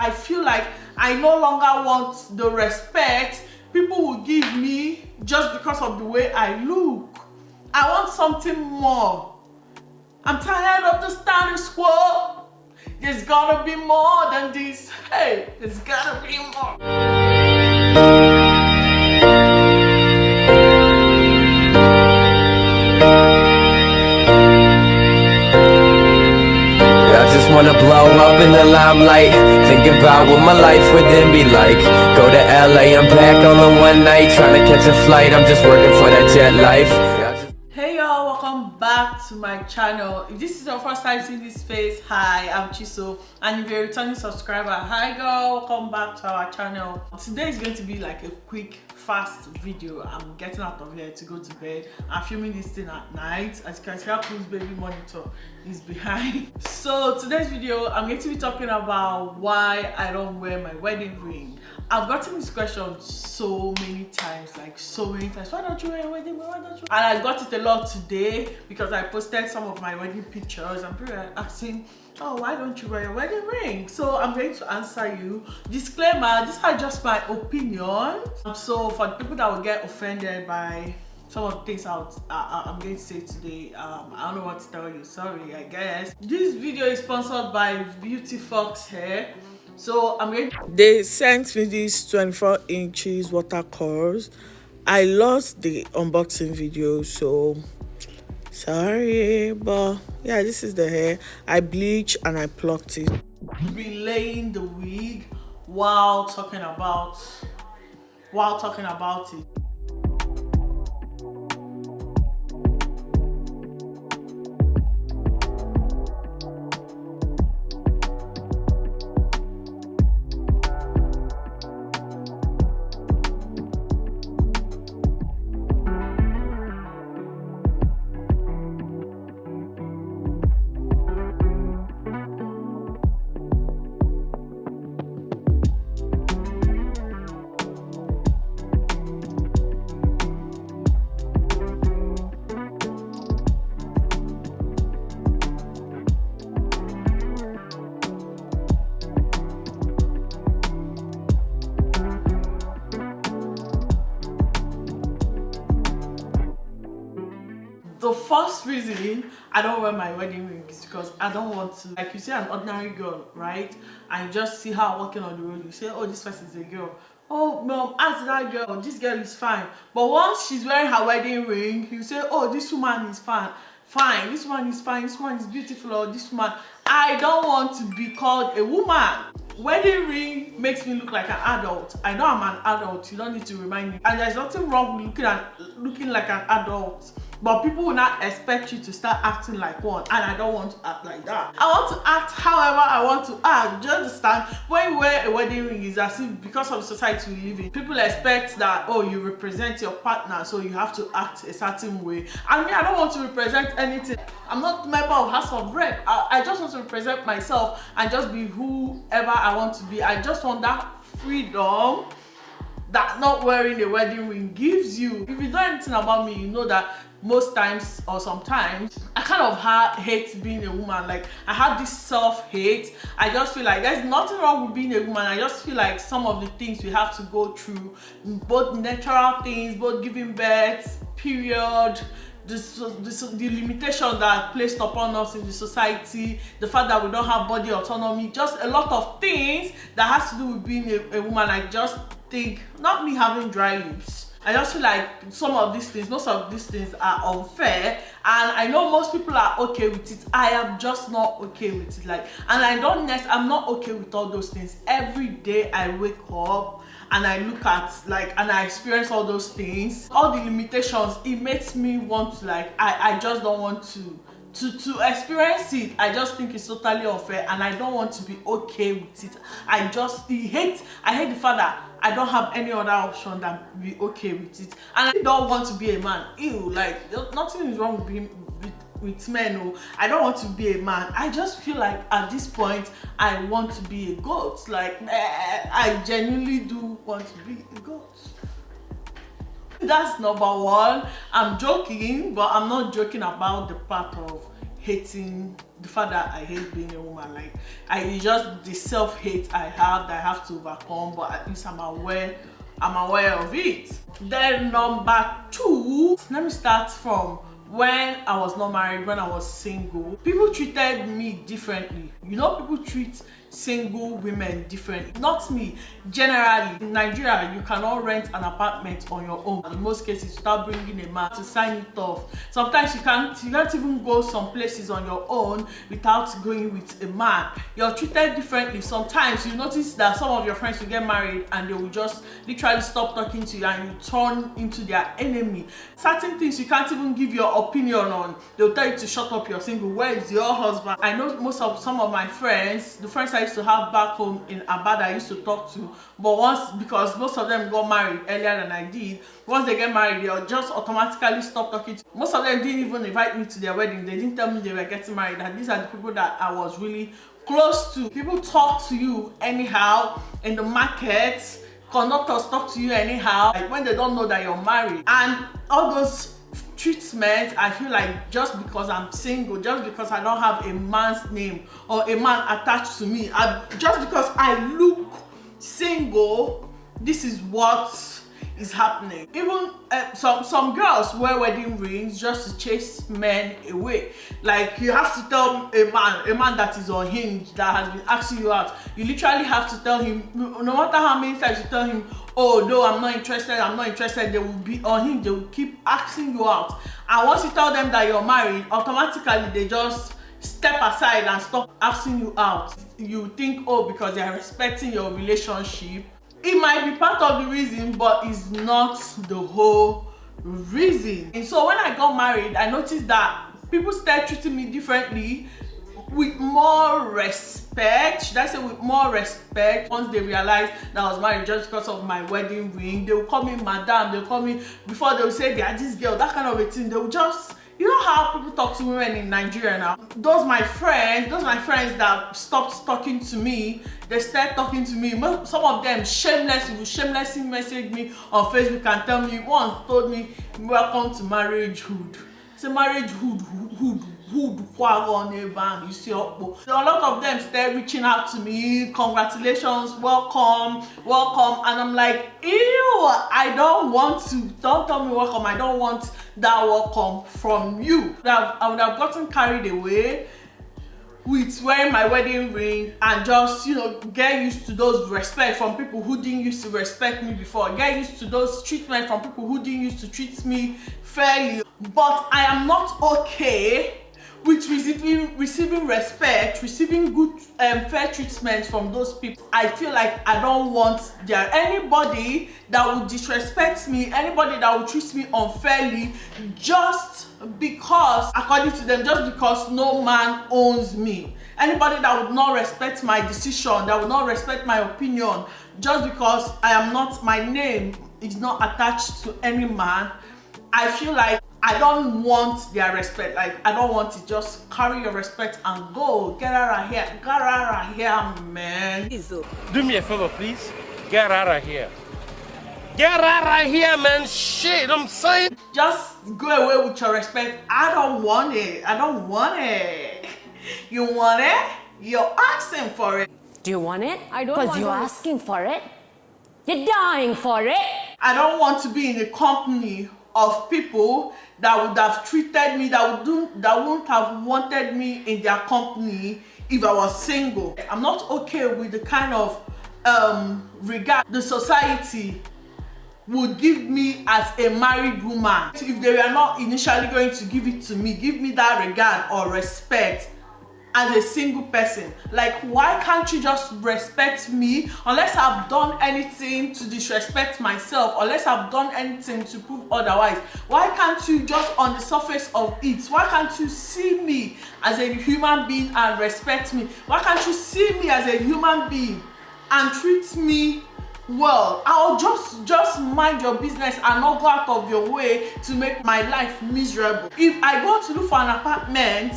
I feel like I no longer want the respect people will give me just because of the way I look. I want something more. I'm tired of the status quo. There's gotta be more than this. Hey, there's gotta be more. I just wanna blow up in the limelight. Thinking about what my life would then be like. Go to LA, I'm back all in one night. Trying to catch a flight, I'm just working for that jet life. Hey y'all, welcome back to my channel. If this is your first time seeing this face, hi, I'm Chiso, and if you're a returning subscriber, hi girl, welcome back to our channel. Today is going to be like a quick fast video. I'm getting out of here to go to bed. I'm filming this thing at night. As you can see, Apple's baby monitor is behind. So today's video, I'm going to be talking about why I don't wear my wedding ring. I've gotten this question so many times, why don't you wear a wedding ring? Why don't you? And I got it a lot today because I posted some of my wedding pictures and people are asking, oh, why don't you wear a wedding ring? So I'm going to answer you. Disclaimer, these are just my opinion. So for the people that will get offended by some of the things I'm going to say today, I don't know what to tell you, sorry, I guess. This video is sponsored by Beautyfox Hair. So they sent me these 24 inches water curls. I lost the unboxing video, so sorry, but yeah, this is the hair. I bleached and I plucked it. Relaying the wig while talking about it. The first reason I don't wear my wedding ring is because I don't want to, like you say, an ordinary girl, right? And you just see her walking on the road, you say, oh, this person is a girl. Oh, mom, ask that girl, this girl is fine. But once she's wearing her wedding ring, you say, oh, this woman is fine, this woman is fine, this woman is beautiful, or this woman. I don't want to be called a woman. Wedding ring makes me look like an adult. I know I'm an adult, you don't need to remind me. And there's nothing wrong with looking like an adult. But people will not expect you to start acting like one, and I don't want to act like that. I want to act however I want to act. Do you understand? When you wear a wedding ring, it's as if because of the society we live in, people expect that, oh, you represent your partner, so you have to act a certain way. And me, I don't want to represent anything. I'm not a member of House of Rep. I just want to represent myself and just be whoever I want to be. I just want that freedom that not wearing a wedding ring gives you. If you know anything about me, you know that most times or sometimes I kind of hate being a woman. Like, I have this self-hate. I just feel like there's nothing wrong with being a woman. I just feel like some of the things we have to go through, both natural things, both giving birth, period, the limitations that are placed upon us in the society, the fact that we don't have body autonomy, just a lot of things that has to do with being a woman. I just think, not me having dry lips, I just feel like most of these things are unfair, and I know most people are okay with it. I am just not okay with it. I'm not okay with all those things. Every day I wake up and I look at and I experience all those things, all the limitations. It makes me want to I just don't want to experience it. I just think it's totally unfair, and I don't want to be okay with it. I hate the fact that I don't have any other option than be okay with it. And I don't want to be a man. Ew, nothing is wrong with being with men. No, I don't want to be a man. I just feel like at this point I want to be a goat. I genuinely do want to be a goat. That's number one. I'm joking, but I'm not joking about the part of hating the fact that I hate being a woman. Like, it's just the self-hate I have that I have to overcome, but at least I'm aware of it. Then number 2, let me start from when I was not married, when I was single. People treated me differently. You know, people treat single women differently. Not me, generally. In Nigeria, you cannot rent an apartment on your own. In most cases, without bringing a man to sign it off. Sometimes you can't even go some places on your own without going with a man. You're treated differently. Sometimes you notice that some of your friends will get married and they will just literally stop talking to you and you turn into their enemy. Certain things you can't even give your opinion on. They'll tell you to shut up, you're single. Where is your husband? I know some of my friends, the friends I used to have back home in Abada, I used to talk to, but because most of them got married earlier than I did, once they get married, they'll just automatically stop talking to. Most of them didn't even invite me to their wedding. They didn't tell me they were getting married, and these are the people that I was really close to. People talk to you anyhow in the market. Conductors talk to you anyhow, like when they don't know that you're married, and all those treatment. I feel like just because I'm single, just because I don't have a man's name or a man attached to me, just because I look single, this is what is happening. Even some girls wear wedding rings just to chase men away. Like, you have to tell a man that is unhinged, that has been asking you out, you literally have to tell him, no matter how many times you tell him, oh no, I'm not interested, they will be unhinged, they will keep asking you out. And once you tell them that you're married, automatically they just step aside and stop asking you out. You think, oh, because they are respecting your relationship. It might be part of the reason, but it's not the whole reason. And so when I got married, I noticed that people started treating me differently, with more respect. Should I say with more respect? Once they realized that I was married just because of my wedding ring, they will call me madam, they'll call me, before they will say they are this girl, that kind of a thing. They will just, you know how people talk to women in Nigeria now? Those my friends that stopped talking to me, they started talking to me. Some of them shamelessly message me on Facebook and tell me, once told me, welcome to marriagehood. Say marriagehood, you see, a lot of them started reaching out to me, congratulations, welcome, and I'm like, ew, I don't want to, don't tell me welcome, I don't want that welcome from you. I would have gotten carried away with wearing my wedding ring and just, you know, get used to those respect from people who didn't used to respect me before, get used to those treatment from people who didn't used to treat me fairly. But I am not okay with receiving respect, receiving good fair treatment from those people. I feel like I don't want anybody that would disrespect me, anybody that would treat me unfairly, just because, according to them, just because no man owns me. Anybody that would not respect my decision, that would not respect my opinion, just because my name is not attached to any man. I feel like I don't want their respect. Like, I don't want it. Just carry your respect and go. Get out of here. Get out of here, man. Do me a favor, please. Get out of here. Get out of here, man. Shit, I'm saying. Just go away with your respect. I don't want it. I don't want it. You want it? You're asking for it. Do you want it? I don't want it. Because you're asking for it. You're dying for it. I don't want to be in a company of people that would have treated me, that wouldn't have wanted me in their company if I was single. I'm not okay with the kind of regard the society would give me as a married woman. If they were not initially going to give it to me, give me that regard or respect as a single person. Like, why can't you just respect me unless I've done anything to disrespect myself, unless I've done anything to prove otherwise? Why can't you just on the surface of it, why can't you see me as a human being and respect me? Why can't you see me as a human being and treat me well? I'll just mind your business and not go out of your way to make my life miserable. If I go to look for an apartment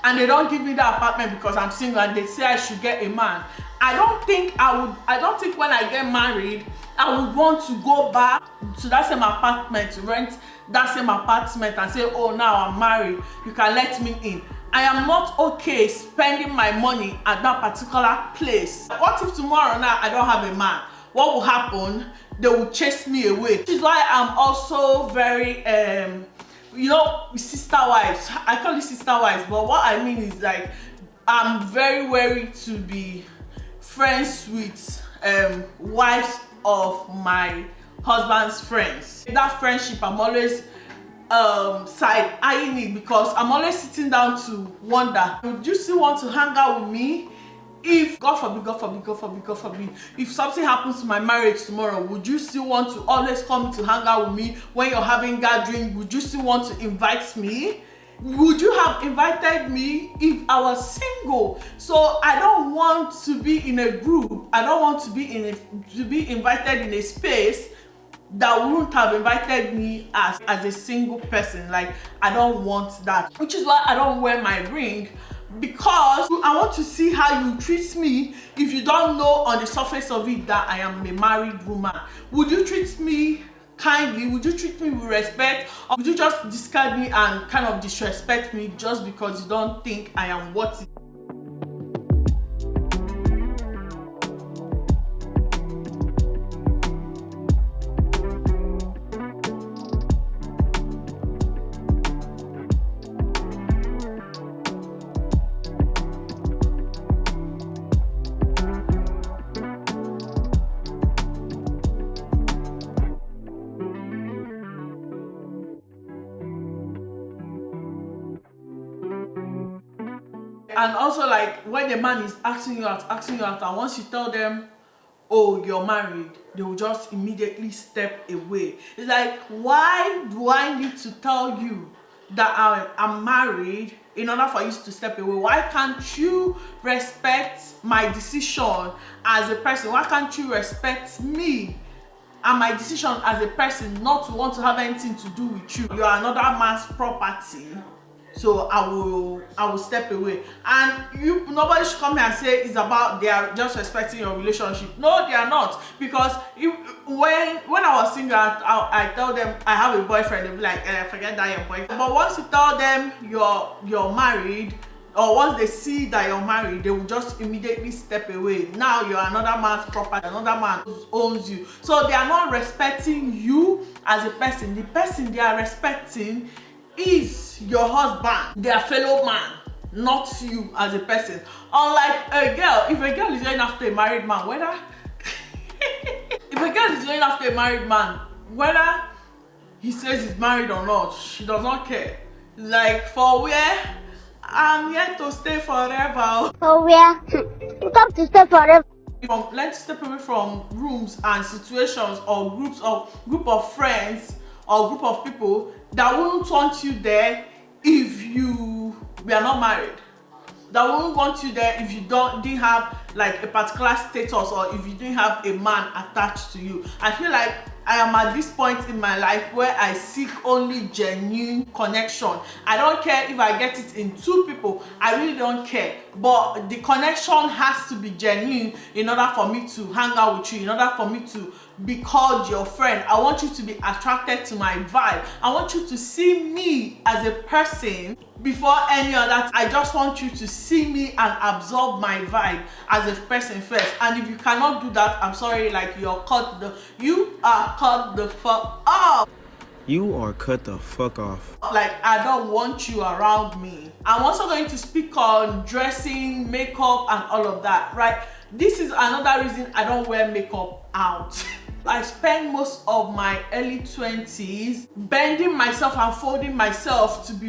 and they don't give me that apartment because I'm single and they say I should get a man, I don't think when I get married I would want to go back to that same apartment, to rent that same apartment and say, oh, now I'm married, you can let me in. I am not okay spending my money at that particular place. What if tomorrow now I don't have a man? What will happen? They will chase me away. Which is why I'm also very you know, sister wives. I call it sister wives, but what I mean is like I'm very wary to be friends with wives of my husband's friends. That friendship, I'm always side eyeing it, because I'm always sitting down to wonder, would you still want to hang out with me if God forbid, if something happens to my marriage tomorrow? Would you still want to always come to hang out with me when you're having gathering? Would you still want to invite me? Would you have invited me if I was single? So I don't want to be in a group. I don't want to be invited in a space that wouldn't have invited me as a single person. Like, I don't want that. Which is why I don't wear my ring, because I want to see how you treat me if you don't know on the surface of it that I am a married woman. Would you treat me kindly? Would you treat me with respect? Or would you just discard me and kind of disrespect me just because you don't think I am worth it? And also, like, when the man is asking you out, and once you tell them, oh, you're married, they will just immediately step away. It's like, why do I need to tell you that I'm married in order for you to step away? Why can't you respect my decision as a person? Why can't you respect me and my decision as a person not to want to have anything to do with you? You are another man's property, so I will step away. And nobody should come here and say it's about they are just respecting your relationship. No, they are not. Because when I was single, I tell them I have a boyfriend, they'll be like, forget that you're boyfriend. But once you tell them you're married, or once they see that you're married, they will just immediately step away. Now you're another man's property, another man owns you. So they are not respecting you as a person. The person they are respecting is your husband, their fellow man, not you as a person. Unlike a girl, if a girl is going after a married man, whether if a girl is going after a married man, whether he says he's married or not, she does not care. Like, for where I'm here to stay forever. For where? You come to stay forever. Let's step away from rooms and situations or group of friends or group of people that wouldn't want you there if you were not married. That wouldn't want you there if you didn't have like a particular status, or if you didn't have a man attached to you. I feel like I am at this point in my life where I seek only genuine connection. I don't care if I get it in 2 people. I really don't care. But the connection has to be genuine in order for me to hang out with you, in order for me to be called your friend. I want you to be attracted to my vibe. I want you to see me as a person before any other. I just want you to see me and absorb my vibe as a person first. And if you cannot do that, I'm sorry, like you are cut the fuck off. You are cut the fuck off. Like, I don't want you around me. I'm also going to speak on dressing, makeup, and all of that, right? This is another reason I don't wear makeup out. I spend most of my early 20s bending myself and folding myself to be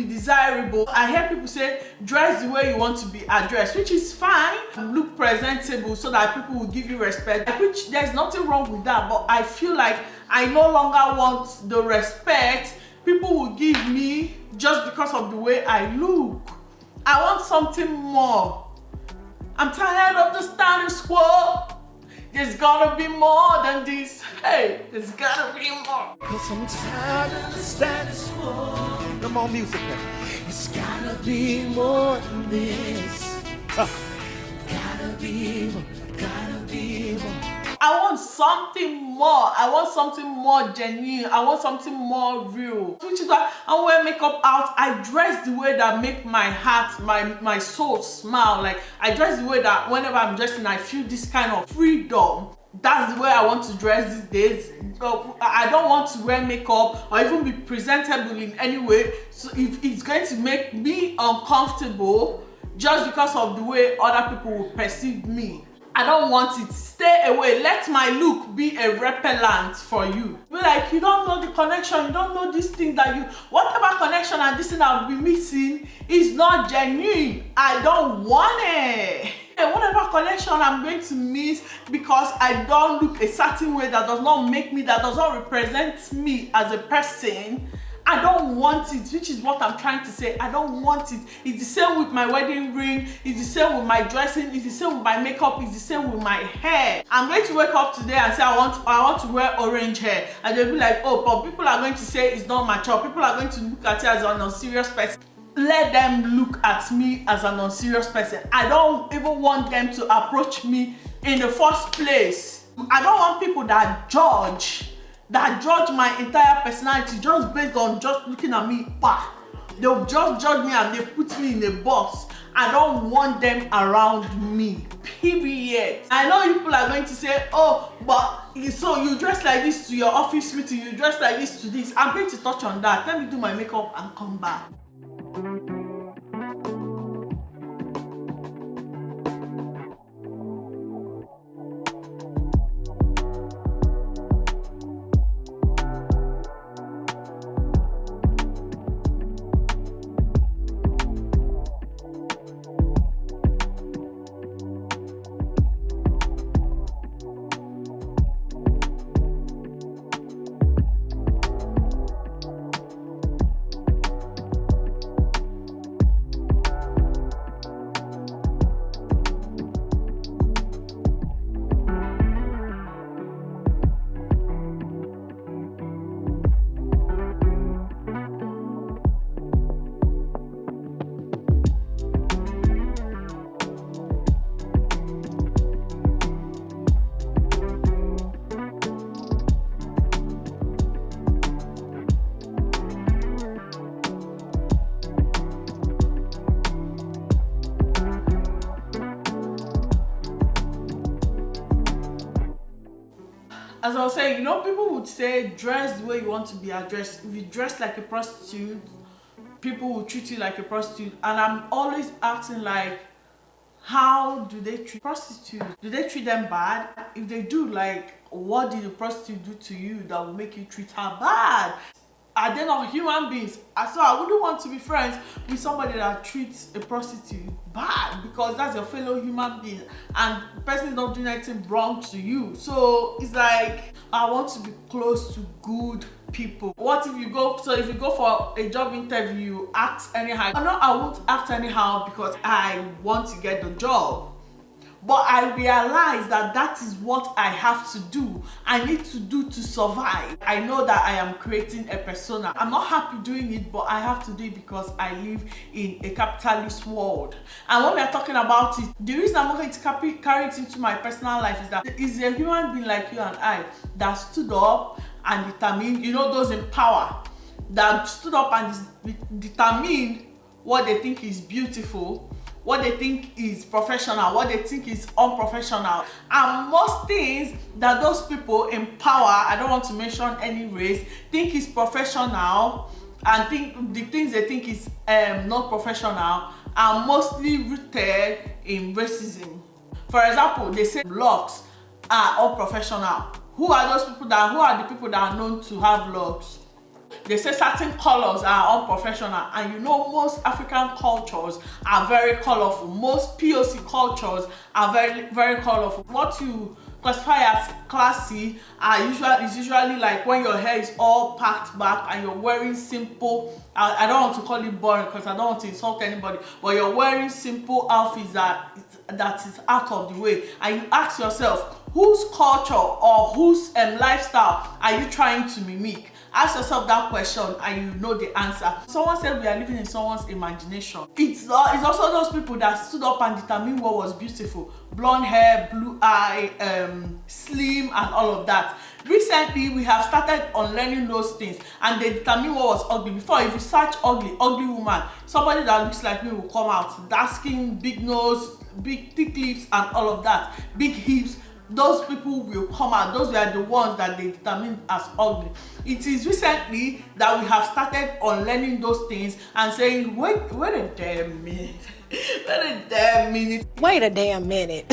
desirable. I hear people say, dress the way you want to be addressed, which is fine. Look presentable so that people will give you respect, which there's nothing wrong with that. But I feel like I no longer want the respect people will give me just because of the way I look. I want something more. I'm tired of the status quo. There's gotta be more than this. Hey, there's gotta be more. Cause I'm tired of the status quo. No more music now. It's gotta be more than this. Gotta be more, gotta be more. I want something more. I want something more genuine. I want something more real. Which is why I wear makeup out. I dress the way that make my heart, my soul smile. Like I dress the way that whenever I'm dressing, I feel this kind of freedom. That's the way I want to dress these days. I don't want to wear makeup or even be presentable in any way. So if it's going to make me uncomfortable just because of the way other people will perceive me, I don't want it. Stay away. Let my look be a repellent for you. Be like, you don't know the connection, you don't know this thing that you, whatever connection and this thing I'll be missing is not genuine. I don't want it. And whatever connection I'm going to miss because I don't look a certain way that does not make me, that does not represent me as a person, I don't want it, which is what I'm trying to say. I don't want it. It's the same with my wedding ring. It's the same with my dressing. It's the same with my makeup. It's the same with my hair. I'm going to wake up today and say I want to wear orange hair, and they'll be like, oh, but people are going to say it's not mature. People are going to look at you as an unserious person. Let them look at me as an unserious person. I don't even want them to approach me in the first place. I don't want people that judge my entire personality just based on just looking at me. They'll just judge me and they put me in a box. I don't want them around me, period. I know people are going to say, oh, but so you dress like this to your office meeting, you dress like this to this. I'm going to touch on that. Let me do my makeup and come back. As I was saying, you know, people would say dress the way you want to be addressed. If you dress like a prostitute, people will treat you like a prostitute. And I'm always asking, like, how do they treat prostitutes? Do they treat them bad? If they do, like, what did the prostitute do to you that will make you treat her bad? Are they not human beings? So I wouldn't want to be friends with somebody that treats a prostitute bad, because that's your fellow human being and the person is not doing anything wrong to you. So it's like, I want to be close to good people. What if you go, so if you go for a job interview, you act anyhow. No, I won't act anyhow because I want to get the job. But I realize that that is what I have to do. I need to do to survive. I know that I am creating a persona. I'm not happy doing it, but I have to do it because I live in a capitalist world. And when we are talking about it, the reason I'm not going to carry it into my personal life is that it's a human being like you and I that stood up and determined, you know, those in power, that stood up and determined what they think is beautiful, what they think is professional, what they think is unprofessional. And most things that those people in power, I don't want to mention any race, think is professional, and think the things they think is not professional are mostly rooted in racism. For example, they say locks are unprofessional. Who are the people that are known to have locks? They say certain colors are unprofessional, and you know most African cultures are very colorful. Most POC cultures are very, very colorful. What you classify as classy is usually like when your hair is all packed back and you're wearing simple, I don't want to call it boring because I don't want to insult anybody, but you're wearing simple outfits that is out of the way, and you ask yourself, whose culture or whose lifestyle are you trying to mimic? Ask yourself that question and you know the answer. Someone said we are living in someone's imagination. It's also those people that stood up and determined what was beautiful. Blonde hair, blue eye, slim, and all of that. Recently, we have started on learning those things, and they determine what was ugly. Before, if you search ugly woman, somebody that looks like me will come out. Dark skin, big nose, big thick lips, and all of that. Big hips. Those people will come out. Those were the ones that they determined as ugly. It is recently that we have started on learning those things and saying, wait a damn minute. Wait a damn minute. Wait a damn minute.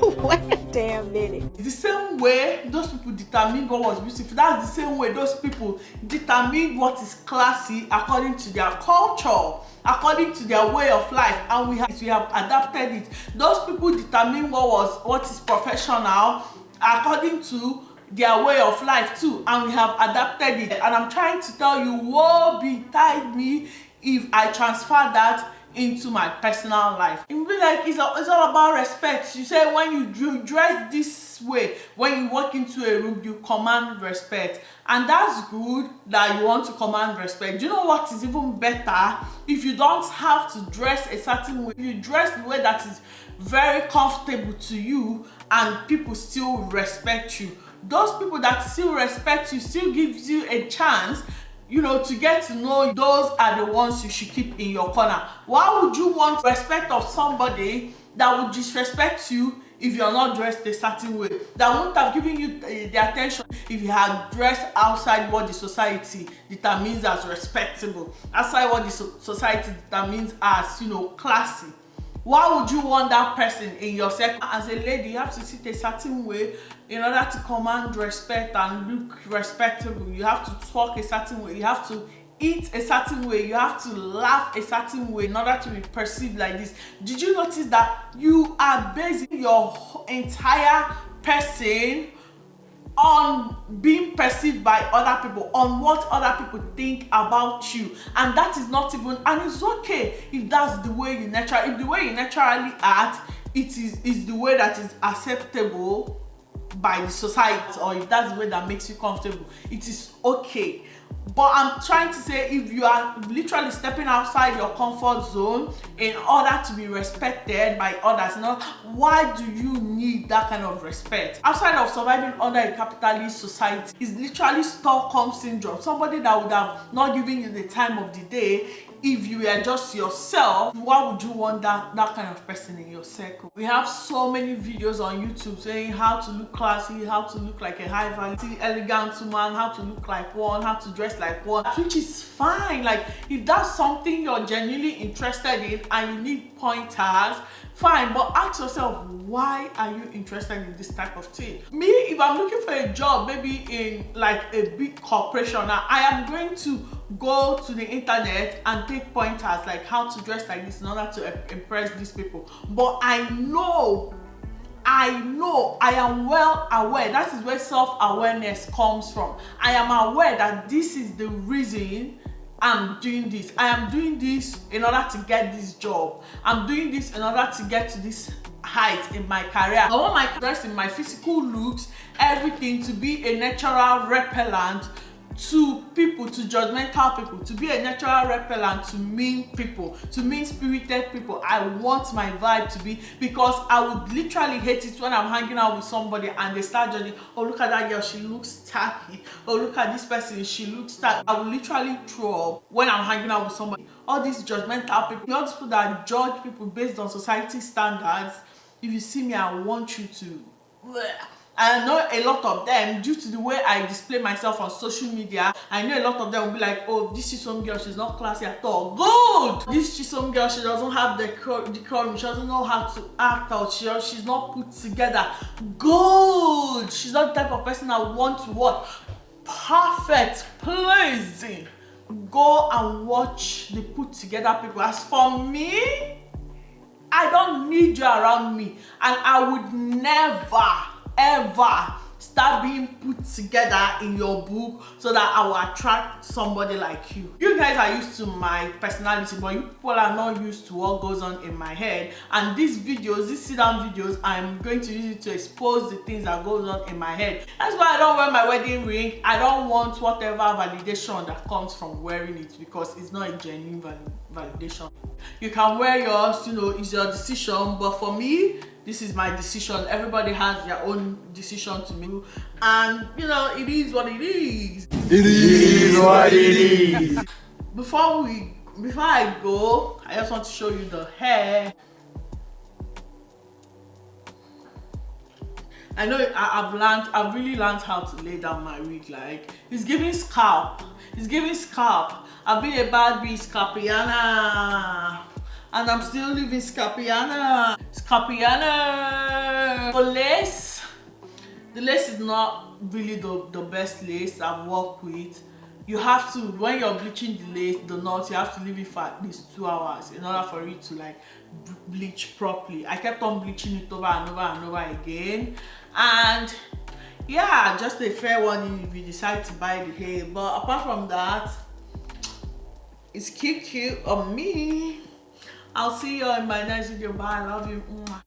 Wait a damn minute. It's the same way those people determine what was beautiful. That's the same way those people determine what is classy according to their culture, according to their way of life, and we have adapted it. Those people determine what is professional according to their way of life too, and we have adapted it. And I'm trying to tell you, woe betide me if I transfer that into my personal life. It will be like it's all about respect. You say when you dress this way, when you walk into a room, you command respect, and that's good that you want to command respect. Do you know what is even better? If you don't have to dress a certain way, if you dress the way that is very comfortable to you and people still respect you. Those people that still respect you still gives you a chance, you know, to get to know you. Those are the ones you should keep in your corner. Why would you want respect of somebody that would disrespect you if you're not dressed a certain way? That wouldn't have given you the attention if you had dressed outside what the society determines as respectable, outside what the society determines as, you know, classy. Why would you want that person in your circle? As a lady, you have to sit a certain way in order to command respect and look respectable. You have to talk a certain way. You have to eat a certain way. You have to laugh a certain way in order to be perceived like this. Did you notice that you are basing your entire person on being perceived by other people, on what other people think about you? And that is not even, and it's okay if that's the way you naturally, if the way you naturally act, it is the way that is acceptable by the society, or if that's the way that makes you comfortable, it is okay. But I'm trying to say, if you are literally stepping outside your comfort zone in order to be respected by others, you know, why do you need that kind of respect? Outside of surviving under a capitalist society, is literally Stockholm syndrome. Somebody that would have not given you the time of the day if you were just yourself. Why would you want that kind of person in your circle? We have so many videos on YouTube saying how to look classy, how to look like a high value, elegant woman, how to look like one, how to dress like one, which is fine. Like, if that's something you're genuinely interested in and you need pointers, fine, but ask yourself, why are you interested in this type of thing? Me, if I'm looking for a job, maybe in like a big corporation, now I am going to go to the internet and take pointers like how to dress like this in order to impress these people. But I know, I am well aware, that is where self-awareness comes from. I am aware that this is the reason I'm doing this. I am doing this in order to get this job. I'm doing this in order to get to this height in my career. I want my dress, in my physical looks, everything to be a natural repellent to people, to judgmental people, to be a natural repellent to mean people, to mean-spirited people. I want my vibe to be, because I would literally hate it when I'm hanging out with somebody and they start judging. Oh, look at that girl, she looks tacky. Oh, look at this person, she looks tacky. I would literally throw up when I'm hanging out with somebody. All these judgmental people, all these people that judge people based on society standards. If you see me, I want you to. I know a lot of them, due to the way I display myself on social media, I know a lot of them will be like, oh, this Chisom girl, she's not classy at all. Good! This Chisom girl, she doesn't have the decorum, she doesn't know how to act out, she's not put together. Good! She's not the type of person I want to watch. Perfect! Please! Go and watch the put together people. As for me, I don't need you around me, and I would never ever start being put together in your book so that I will attract somebody like you. You guys are used to my personality, but you people are not used to what goes on in my head. And these videos, these sit-down videos, I'm going to use it to expose the things that goes on in my head. That's why I don't wear my wedding ring. I don't want whatever validation that comes from wearing it, because it's not a genuine validation. You can wear yours, you know, it's your decision, but for me, this is my decision. Everybody has their own decision to make, and you know, it is what it is. It is what it is. Before I go, I just want to show you the hair. I know I've really learned how to lay down my wig. Like, it's giving scalp. It's giving scalp. I've been a bad bee scapiana, and I'm still living scapiana. Scapiana. For lace, the lace is not really the best lace I've worked with. You have to, when you're bleaching the lace, the knot, you have to leave it for at least 2 hours in order for it to like bleach properly. I kept on bleaching it over and over and over again, and yeah, just a fair warning if you decide to buy the hair. But apart from that, it's cute on me. I'll see you in my next video. Bye. I love you.